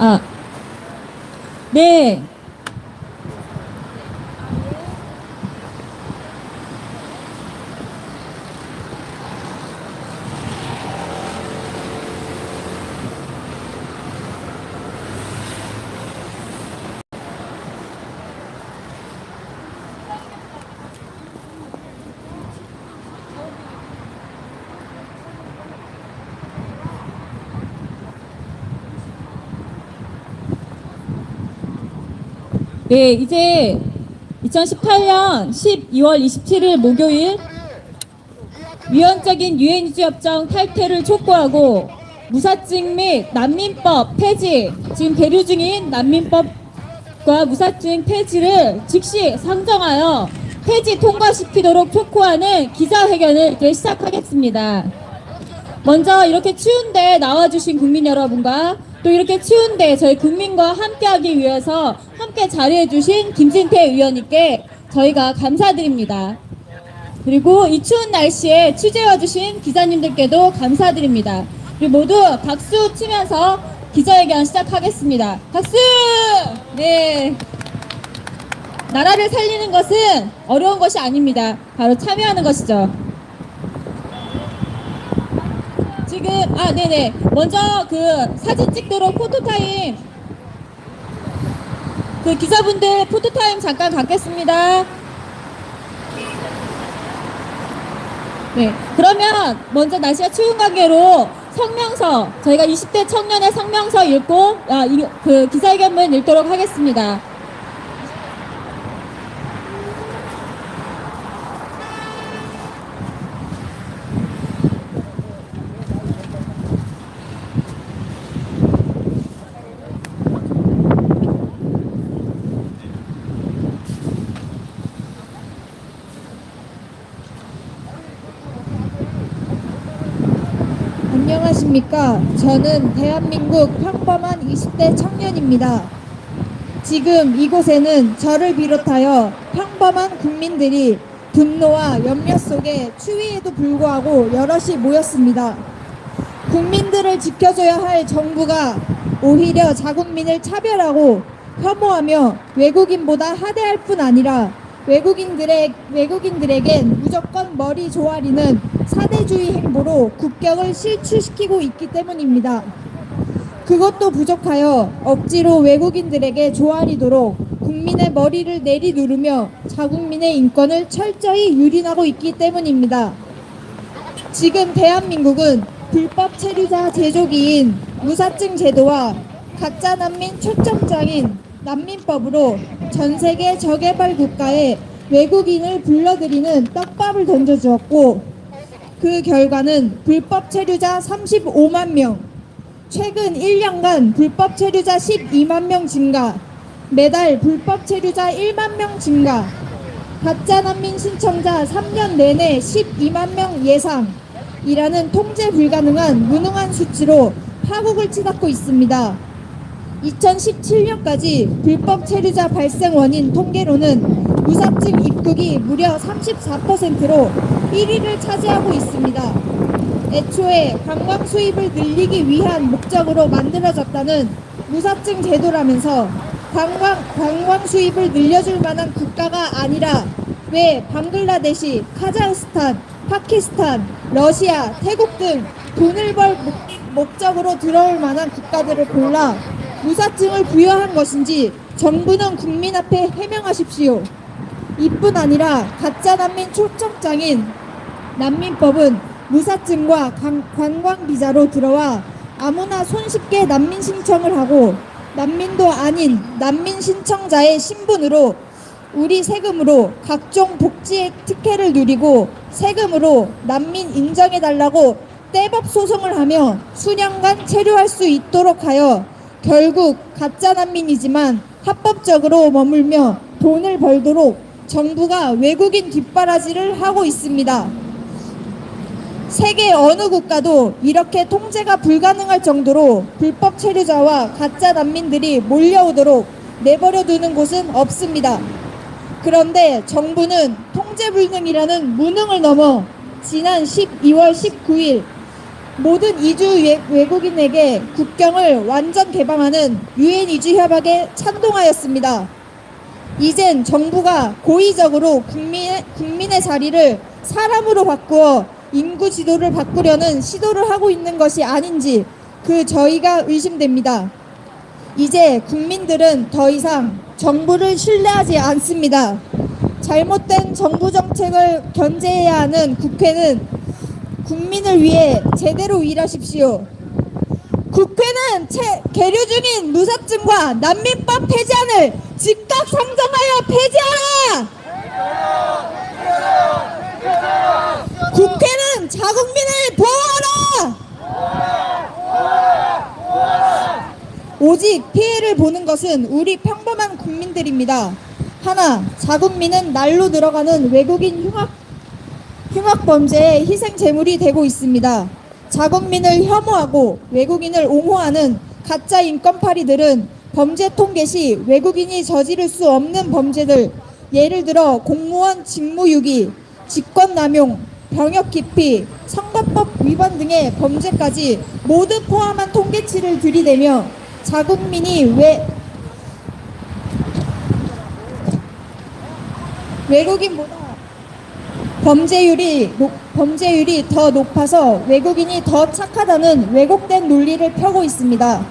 아, 네. 네, 이제 2018년 12월 27일 목요일 위헌적인 유엔지 협정 탈퇴를 촉구하고 무사증 및 난민법 폐지, 지금 계류 중인 난민법과 무사증 폐지를 즉시 상정하여 폐지 통과시키도록 촉구하는 기자회견을 이제 시작하겠습니다. 먼저 이렇게 추운데 나와주신 국민 여러분과 또 이렇게 추운데 저희 국민과 함께하기 위해서 함께 자리해주신 김진태 의원님께 저희가 감사드립니다. 그리고 이 추운 날씨에 취재와주신 기자님들께도 감사드립니다. 그리고 모두 박수 치면서 기자회견 시작하겠습니다. 박수! 네. 나라를 살리는 것은 어려운 것이 아닙니다. 바로 참여하는 것이죠. 지금 네네, 먼저 그 사진 찍도록 포토타임, 그 기자분들 포토타임 잠깐 갖겠습니다. 네, 그러면 먼저 날씨가 추운 관계로 성명서, 저희가 20대 청년의 성명서 읽고 그 기자회견문 읽도록 하겠습니다. 안녕하십니까. 저는 대한민국 평범한 20대 청년입니다. 지금 이곳에는 저를 비롯하여 평범한 국민들이 분노와 염려 속에 추위에도 불구하고 여럿이 모였습니다. 국민들을 지켜줘야 할 정부가 오히려 자국민을 차별하고 혐오하며 외국인보다 하대할 뿐 아니라 외국인들에겐 무조건 머리 조아리는 사대주의 행보로 국격을 실추시키고 있기 때문입니다. 그것도 부족하여 억지로 외국인들에게 조아리도록 국민의 머리를 내리누르며 자국민의 인권을 철저히 유린하고 있기 때문입니다. 지금 대한민국은 불법 체류자 제조기인 무사증 제도와 가짜 난민 초점장인 난민법으로 전 세계 저개발 국가에 외국인을 불러들이는 떡밥을 던져주었고, 그 결과는 불법 체류자 35만 명, 최근 1년간 불법 체류자 12만 명 증가, 매달 불법 체류자 1만 명 증가, 가짜 난민 신청자 3년 내내 12만 명 예상이라는 통제 불가능한 무능한 수치로 파국을 치닫고 있습니다. 2017년까지 불법 체류자 발생 원인 통계로는 무사증 입국이 무려 34%로 1위를 차지하고 있습니다. 애초에 관광 수입을 늘리기 위한 목적으로 만들어졌다는 무사증 제도라면서 관광 수입을 늘려줄 만한 국가가 아니라 왜 방글라데시, 카자흐스탄, 파키스탄, 러시아, 태국 등 돈을 벌 목적으로 들어올 만한 국가들을 골라 무사증을 부여한 것인지 정부는 국민 앞에 해명하십시오. 이뿐 아니라 가짜 난민 초청장인 난민법은 무사증과 관광비자로 들어와 아무나 손쉽게 난민 신청을 하고, 난민도 아닌 난민 신청자의 신분으로 우리 세금으로 각종 복지 특혜를 누리고 세금으로 난민 인정해달라고 떼법 소송을 하며 수년간 체류할 수 있도록 하여 결국 가짜 난민이지만 합법적으로 머물며 돈을 벌도록 정부가 외국인 뒷바라지를 하고 있습니다. 세계 어느 국가도 이렇게 통제가 불가능할 정도로 불법 체류자와 가짜 난민들이 몰려오도록 내버려두는 곳은 없습니다. 그런데 정부는 통제불능이라는 무능을 넘어 지난 12월 19일 모든 외국인에게 국경을 완전 개방하는 유엔 이주 협약에 찬동하였습니다. 이젠 정부가 고의적으로 국민의 자리를 사람으로 바꾸어 인구 지도를 바꾸려는 시도를 하고 있는 것이 아닌지 저희가 의심됩니다. 이제 국민들은 더 이상 정부를 신뢰하지 않습니다. 잘못된 정부 정책을 견제해야 하는 국회는 국민을 위해 제대로 일하십시오. 국회는 계류 중인 무사증과 난민법 폐지안을 즉각 상정하여 폐지하라! 국회는 자국민을 보호하라! 오직 피해를 보는 것은 우리 평범한 국민들입니다. 하나, 자국민은 날로 늘어가는 외국인 흉악 범죄의 희생 제물이 되고 있습니다. 자국민을 혐오하고 외국인을 옹호하는 가짜 인권파리들은 범죄 통계 시 외국인이 저지를 수 없는 범죄들, 예를 들어 공무원 직무유기, 직권남용, 병역 기피, 선거법 위반 등의 범죄까지 모두 포함한 통계치를 들이대며 자국민이 외국인보다 범죄율이 더 높아서 외국인이 더 착하다는 왜곡된 논리를 펴고 있습니다.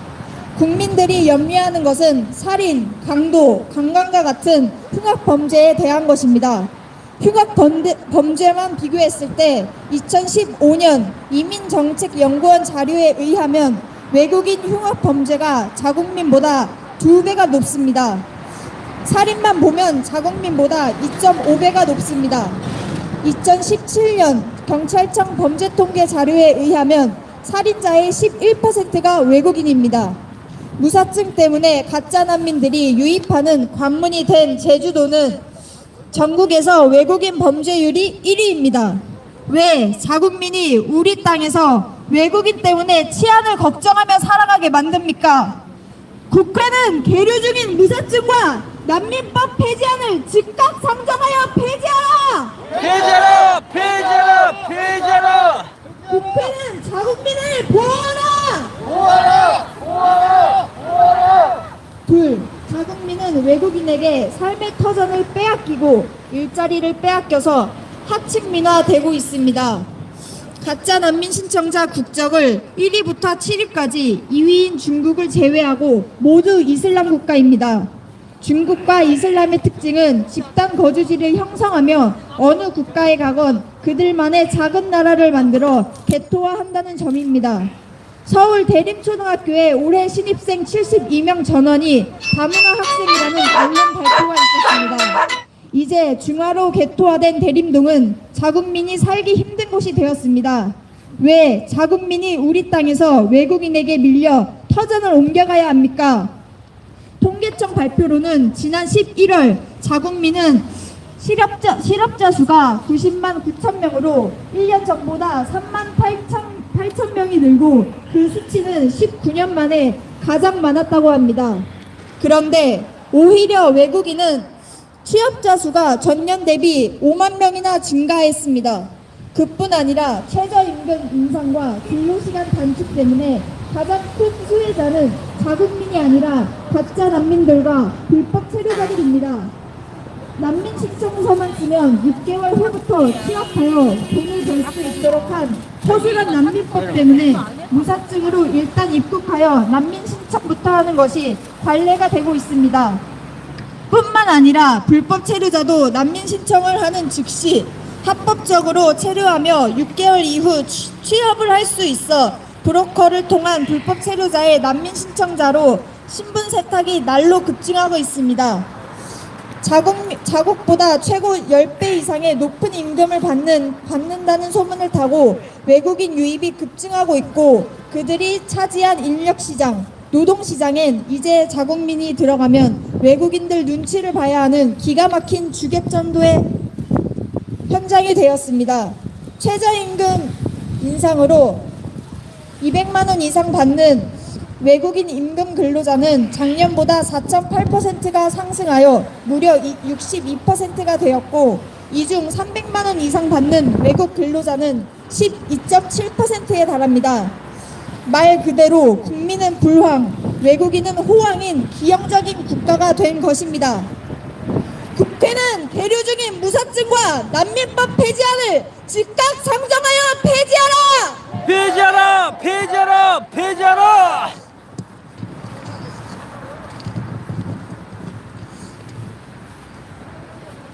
국민들이 염려하는 것은 살인, 강도, 강간과 같은 흉악 범죄에 대한 것입니다. 흉악 범죄만 비교했을 때 2015년 이민정책연구원 자료에 의하면 외국인 흉악 범죄가 자국민보다 2배가 높습니다. 살인만 보면 자국민보다 2.5배가 높습니다. 2017년 경찰청 범죄통계 자료에 의하면 살인자의 11%가 외국인입니다. 무사증 때문에 가짜 난민들이 유입하는 관문이 된 제주도는 전국에서 외국인 범죄율이 1위입니다. 왜 자국민이 우리 땅에서 외국인 때문에 치안을 걱정하며 살아가게 만듭니까? 국회는 계류 중인 무사증과 난민법 폐지안을 즉각 상정하여 폐지하라! 폐지하라! 폐지하라! 폐지하라! 국회는 자국민을 보호하라! 둘, 자국민은 외국인에게 삶의 터전을 빼앗기고 일자리를 빼앗겨서 하층민화되고 있습니다. 가짜 난민 신청자 국적을 1위부터 7위까지 2위인 중국을 제외하고 모두 이슬람 국가입니다. 중국과 이슬람의 특징은 집단 거주지를 형성하며 어느 국가에 가건 그들만의 작은 나라를 만들어 개토화한다는 점입니다. 서울 대림초등학교에 올해 신입생 72명 전원이 다문화 학생이라는 관련 발표가 있었습니다. 이제 중화로 개토화된 대림동은 자국민이 살기 힘든 곳이 되었습니다. 왜 자국민이 우리 땅에서 외국인에게 밀려 터전을 옮겨가야 합니까? 통계청 발표로는 지난 11월 자국민은 실업자 수가 90만 9천 명으로 1년 전보다 3만 8천 명이 늘고 그 수치는 19년 만에 가장 많았다고 합니다. 그런데 오히려 외국인은 취업자 수가 전년 대비 5만 명이나 증가했습니다. 그뿐 아니라 최저임금 인상과 근로시간 단축 때문에 가장 큰 수혜자는 자국민이 아니라 가짜 난민들과 불법 체류자들입니다. 난민 신청서만 쓰면 6개월 후부터 취업하여 돈을 벌 수 있도록 한 허술한 난민법 때문에 무사증으로 일단 입국하여 난민 신청부터 하는 것이 관례가 되고 있습니다. 뿐만 아니라 불법 체류자도 난민 신청을 하는 즉시 합법적으로 체류하며 6개월 이후 취업을 할 수 있어 브로커를 통한 불법 체류자의 난민 신청자로 신분 세탁이 날로 급증하고 있습니다. 자국보다 최고 10배 이상의 높은 임금을 받는다는 소문을 타고 외국인 유입이 급증하고 있고 그들이 차지한 인력시장, 노동시장엔 이제 자국민이 들어가면 외국인들 눈치를 봐야 하는 기가 막힌 주객전도의 현장이 되었습니다. 최저임금 인상으로 200만 원 이상 받는 외국인 임금 근로자는 작년보다 4.8%가 상승하여 무려 62%가 되었고 이 중 300만 원 이상 받는 외국 근로자는 12.7%에 달합니다. 말 그대로 국민은 불황, 외국인은 호황인 기형적인 국가가 된 것입니다. 국회는 계류 중인 무사증과 난민법 폐지안을 즉각 상정하여 폐지하라! 폐지하라! 폐지하라! 폐지하라!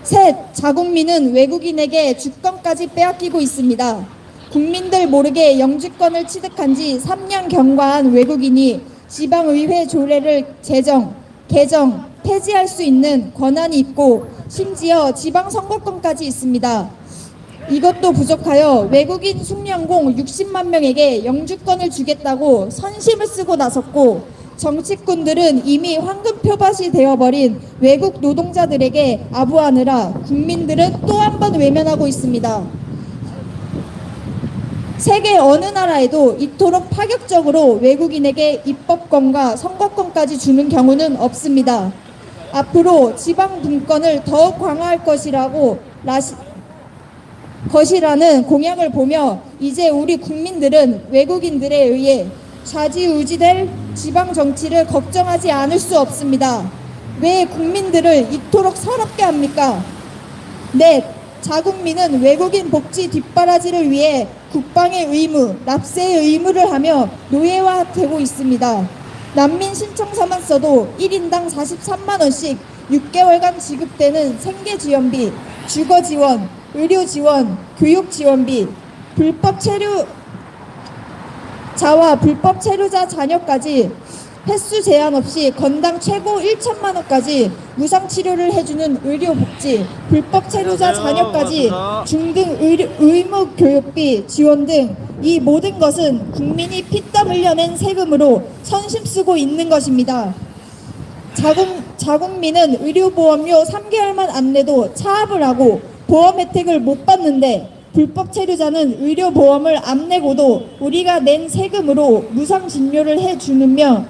셋, 자국민은 외국인에게 주권까지 빼앗기고 있습니다. 국민들 모르게 영주권을 취득한 지 3년 경과한 외국인이 지방의회 조례를 개정, 폐지할 수 있는 권한이 있고 심지어 지방선거권까지 있습니다. 이것도 부족하여 외국인 숙련공 60만 명에게 영주권을 주겠다고 선심을 쓰고 나섰고 정치꾼들은 이미 황금표밭이 되어버린 외국 노동자들에게 아부하느라 국민들은 또 한 번 외면하고 있습니다. 세계 어느 나라에도 이토록 파격적으로 외국인에게 입법권과 선거권까지 주는 경우는 없습니다. 앞으로 지방 분권을 더욱 강화할 것이라는 공약을 보며 이제 우리 국민들은 외국인들에 의해 좌지우지될 지방 정치를 걱정하지 않을 수 없습니다. 왜 국민들을 이토록 서럽게 합니까? 넷, 자국민은 외국인 복지 뒷바라지를 위해 국방의 의무, 납세의 의무를 하며 노예화되고 있습니다. 난민 신청서만 써도 1인당 43만 원씩 6개월간 지급되는 생계지원비, 주거지원, 의료지원, 교육지원비, 불법 체류자 자녀까지 횟수 제한 없이 건당 최고 1천만 원까지 무상치료를 해주는 의료복지, 불법 체류자 자녀까지 중등 의무 교육비 지원 등 이 모든 것은 국민이 피땀 흘려낸 세금으로 선심 쓰고 있는 것입니다. 자국민은 의료보험료 3개월만 안 내도 차압을 하고 보험 혜택을 못 받는데 불법 체류자는 의료보험을 안 내고도 우리가 낸 세금으로 무상 진료를 해주며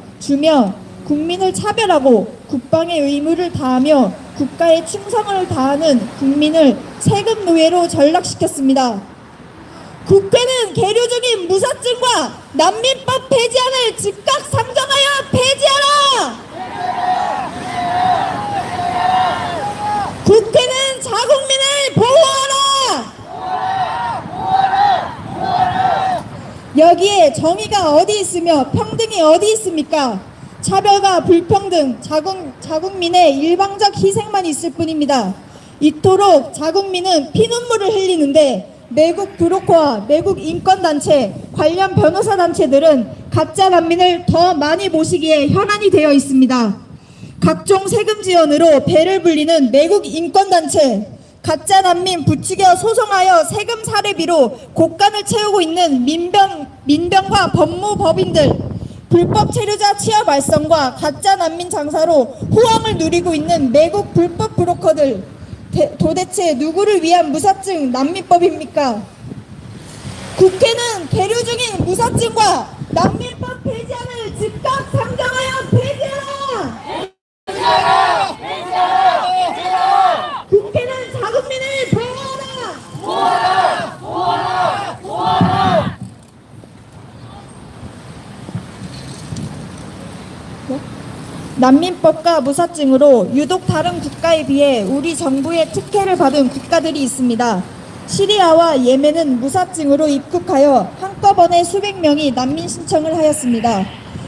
국민을 차별하고 국방의 의무를 다하며 국가의 충성을 다하는 국민을 세금 노예로 전락시켰습니다. 국회는 계류 중인 무사증과 난민법 폐지안을 즉각 상정하여 폐지하라! 국회는 자국민을 보호하라! 여기에 정의가 어디 있으며 평등이 어디 있습니까? 차별과 불평등, 자국민의 일방적 희생만 있을 뿐입니다. 이토록 자국민은 피눈물을 흘리는데 매국 브로커와 매국 인권단체, 관련 변호사 단체들은 가짜 난민을 더 많이 모시기에 현안이 되어 있습니다. 각종 세금 지원으로 배를 불리는 매국 인권단체, 가짜 난민 부추겨 소송하여 세금 사례비로 곳간을 채우고 있는 민병과 법무법인들, 불법 체류자 취업 알선과 가짜 난민 장사로 호황을 누리고 있는 매국 불법 브로커들, 도대체 누구를 위한 무사증 난민법입니까? 국회는 계류 중인 무사증과 난민법 폐지안을 즉각 상정하여 폐지하라! 국회는 자국민을 보호하라! 난민법과 무사증으로 유독 다른 국가에 비해 우리 정부의 특혜를 받은 국가들이 있습니다. 시리아와 예멘은 무사증으로 입국하여 한꺼번에 수백 명이 난민 신청을 하였습니다.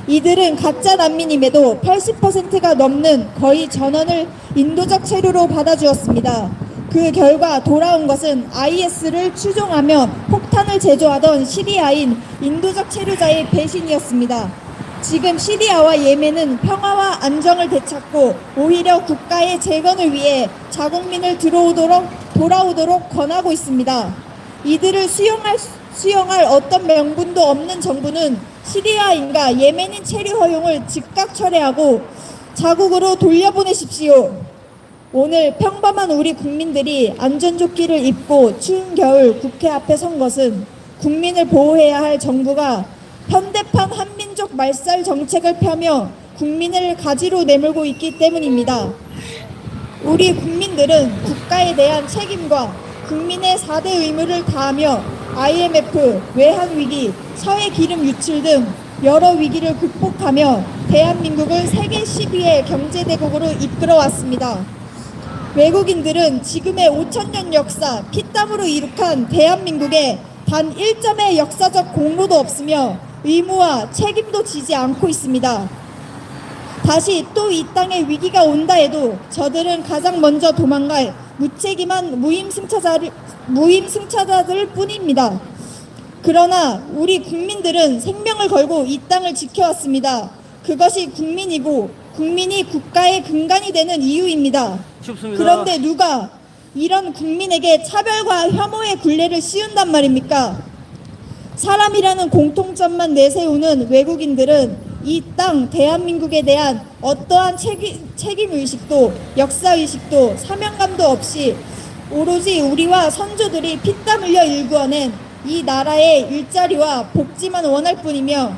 이들은 가짜 난민임에도 80%가 넘는 거의 전원을 인도적 체류로 받아주었습니다. 그 결과 돌아온 것은 IS를 추종하며 폭탄을 제조하던 시리아인 인도적 체류자의 배신이었습니다. 지금 시리아와 예멘은 평화와 안정을 되찾고 오히려 국가의 재건을 위해 자국민을 돌아오도록 권하고 있습니다. 이들을 수용할 어떤 명분도 없는 정부는 시리아인과 예멘인 체류 허용을 즉각 철회하고 자국으로 돌려보내십시오. 오늘 평범한 우리 국민들이 안전조끼를 입고 추운 겨울 국회 앞에 선 것은 국민을 보호해야 할 정부가 현대판 한민족 말살 정책을 펴며 국민을 가지로 내몰고 있기 때문입니다. 우리 국민들은 국가에 대한 책임과 국민의 4대 의무를 다하며 IMF, 외환위기, 서해 기름 유출 등 여러 위기를 극복하며 대한민국을 세계 10위의 경제대국으로 이끌어왔습니다. 외국인들은 지금의 5천년 역사, 피땀으로 이룩한 대한민국에 단 1점의 역사적 공로도 없으며 의무와 책임도 지지 않고 있습니다. 다시 또 이 땅에 위기가 온다 해도 저들은 가장 먼저 도망갈 무책임한 무임승차자들 뿐입니다. 그러나 우리 국민들은 생명을 걸고 이 땅을 지켜왔습니다. 그것이 국민이고 국민이 국가의 근간이 되는 이유입니다. 춥습니다. 그런데 누가 이런 국민에게 차별과 혐오의 굴레를 씌운단 말입니까? 사람이라는 공통점만 내세우는 외국인들은 이 땅 대한민국에 대한 어떠한 책임의식도 역사의식도 사명감도 없이 오로지 우리와 선조들이 피땀 흘려 일구어낸 이 나라의 일자리와 복지만 원할 뿐이며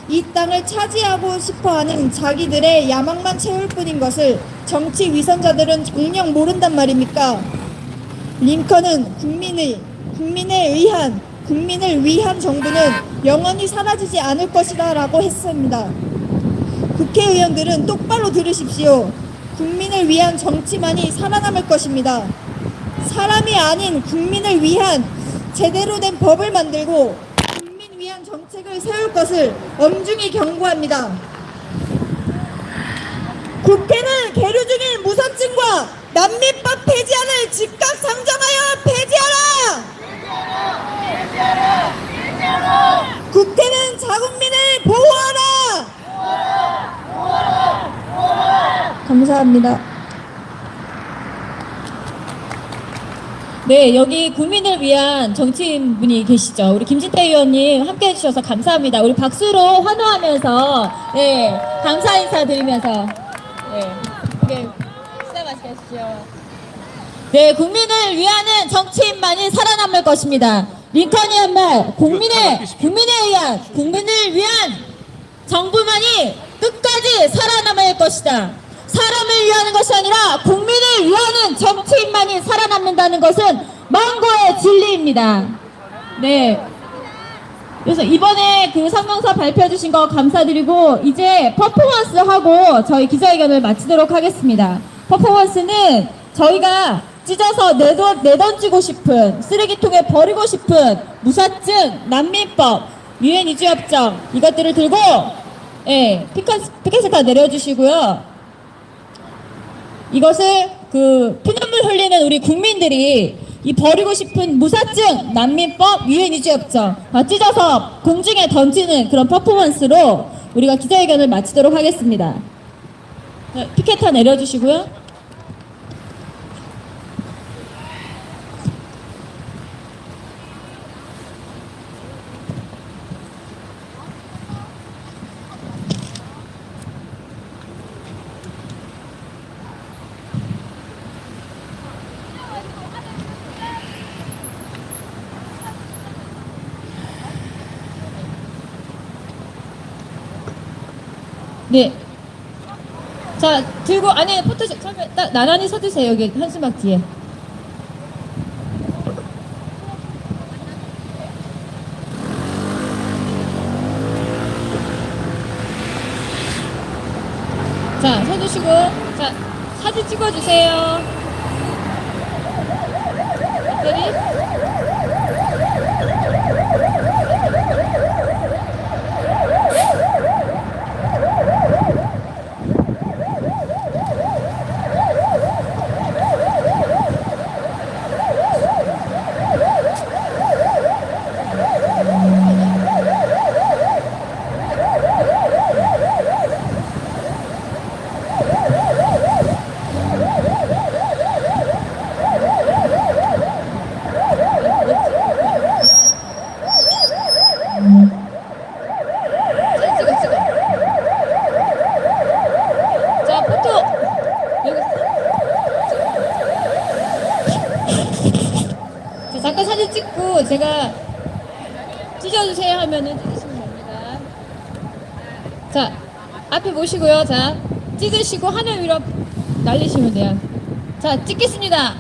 이 땅을 차지하고 싶어하는 자기들의 야망만 채울 뿐인 것을 정치 위선자들은 정녕 모른단 말입니까? 링컨은 국민을 위한 정부는 영원히 사라지지 않을 것이다 라고 했습니다. 국회의원들은 똑바로 들으십시오. 국민을 위한 정치만이 살아남을 것입니다. 사람이 아닌 국민을 위한 제대로 된 법을 만들고 국민 위한 정책을 세울 것을 엄중히 경고합니다. 국회는 계류 중인 무사증과 난민법 폐지안을 즉각 상정하여 폐지하라! 국회는 자국민을 보호하라! 감사합니다. 네, 여기 국민을 위한 정치인분이 계시죠. 우리 김진태 의원님 함께 해주셔서 감사합니다. 우리 박수로 환호하면서, 네, 감사 인사 드리면서, 네, 식사 맛있게 하십시오. 네, 국민을 위하는 정치인만이 살아남을 것입니다. 링컨이 한 말, 국민을 위한 정부만이 끝까지 살아남을 것이다. 사람을 위하는 것이 아니라 국민을 위하는 정치인만이 살아남는다는 것은 망고의 진리입니다. 네. 그래서 이번에 그 성명서 발표해 주신 거 감사드리고 이제 퍼포먼스 하고 저희 기자회견을 마치도록 하겠습니다. 퍼포먼스는 저희가 찢어서 내던지고 싶은, 쓰레기통에 버리고 싶은 무사증, 난민법, 유엔 이주협정 이것들을 들고 피켓을 다 내려주시고요. 이것을 그 피눈물 흘리는 우리 국민들이 이 버리고 싶은 무사증, 난민법, 유엔 이주협정 다 찢어서 공중에 던지는 그런 퍼포먼스로 우리가 기자회견을 마치도록 하겠습니다. 피켓 다 내려주시고요. 네. 자, 들고, 안에 포토샵, 나란히 서주세요. 여기 현수막 뒤에. 자, 서주시고, 자, 사진 찍어주세요. 배터리. 자, 포토. 여기. 자, 잠깐 사진 찍고 제가 찢어주세요 하면은 찢으시면 됩니다. 자, 앞에 보시고요. 자, 찢으시고 하늘 위로 날리시면 돼요. 자, 찍겠습니다.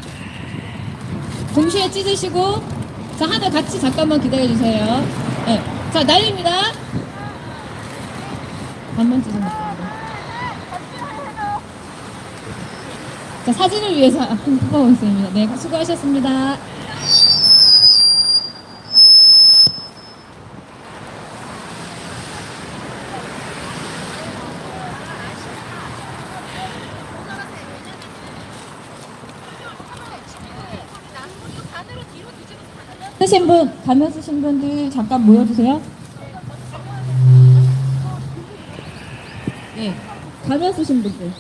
동시에 찢으시고 자, 하늘 같이 잠깐만 기다려주세요. 네. 자, 날립니다. 반만 찍어볼게요. 자, 사진을 위해서 한번 뽑아보겠습니다. 네, 수고하셨습니다. 쓰신 분, 가면 쓰신 분들 잠깐 모여주세요. 네, 가면 쓰신 분들.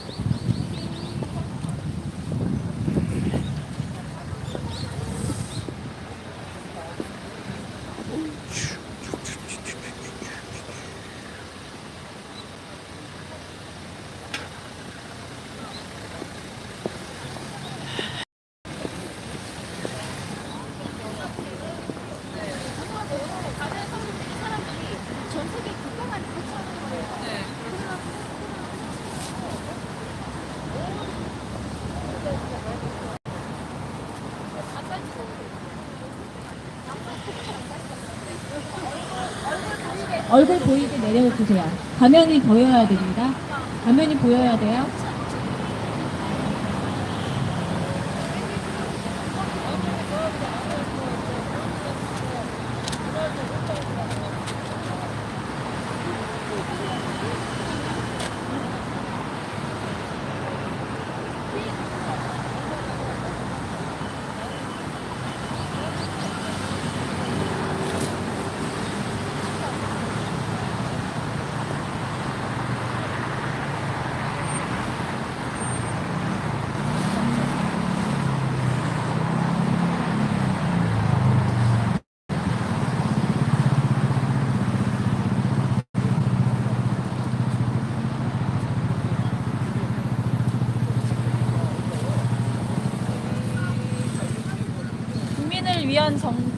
얼굴 보이게 내려주세요. 가면이 보여야 됩니다. 가면이 보여야 돼요. 국민을 위한 정부.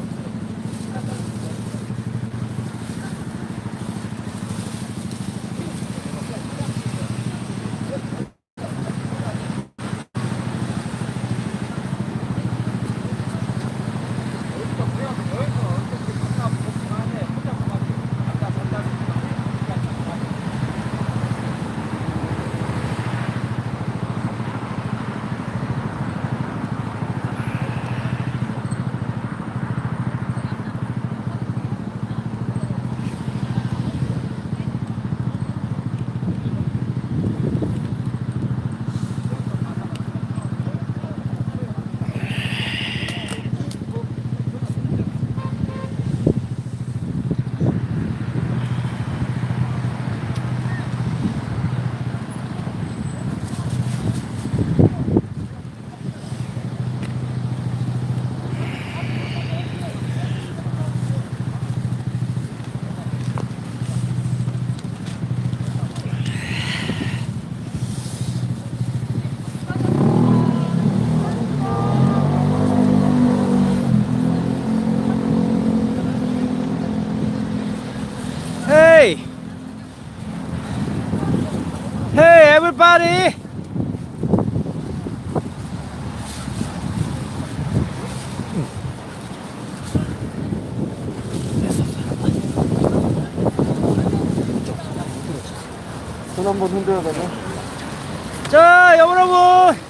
Hey! Hey, everybody! 손 한번 흔들어 달라. 자, 여러분!